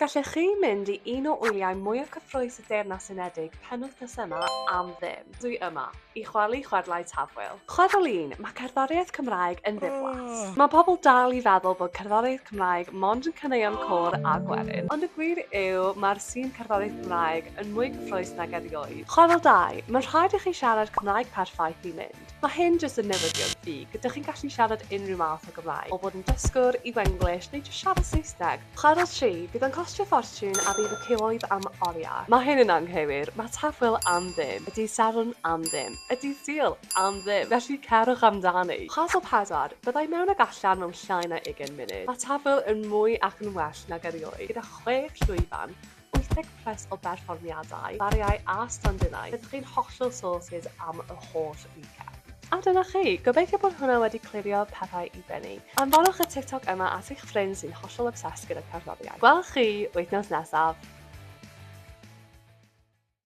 Gallech chi mynd i un o wyliau mwyaf cyffrous y Deyrnas Unedig penwythnos yma am ddim. Dwi yma i chwalu chwedlau Tafwyl. Chwedl 1, mae cerddoriaeth Cymraeg yn ddiflas. Mae pobl dal i feddwl bod cerddoriaeth Cymraeg mond yn caneuon côr a gwerin, ond y gwir yw mae'r sy'n cerddoriaeth Cymraeg yn mwy cyffrous nag erioed. Chwedl 2, mae'n rhaid i chi siarad Cymraeg perffaith i mynd. Mae hyn jyst yn newyddion fi, gyda chi'n gallu siarad unrhyw math o Gymraeg, o bod yn dysgwr i Wenglish neu jyst siarad Saesneg. Chwedl 3, bydd yn costio ffortiwn a bydd y cyhoedd am oriau. Mae hyn yn anghywir, mae Tafwyl am ddim, ydy Sadwrn am ddim, ydy Sul am ddim, felly cerwch amdani. Chwedl 4, byddai mewn ag allan mewn llai na 20 munud. Mae Tafwyl yn mwy ac yn well nag erioed, gyda 6 llwyfan, 80 plus o berfformiadau, bariau a stondinau. Byddwch chi'n hollol sorted am y holl weekend. A dyna chi, gobeithio bod hwnna wedi clirio pethau i benni. Anfonwch y TikTok yma at eich ffrind sy'n hollol obsessed gyda cerddoriaeth. Gweld chi wythnos nesaf.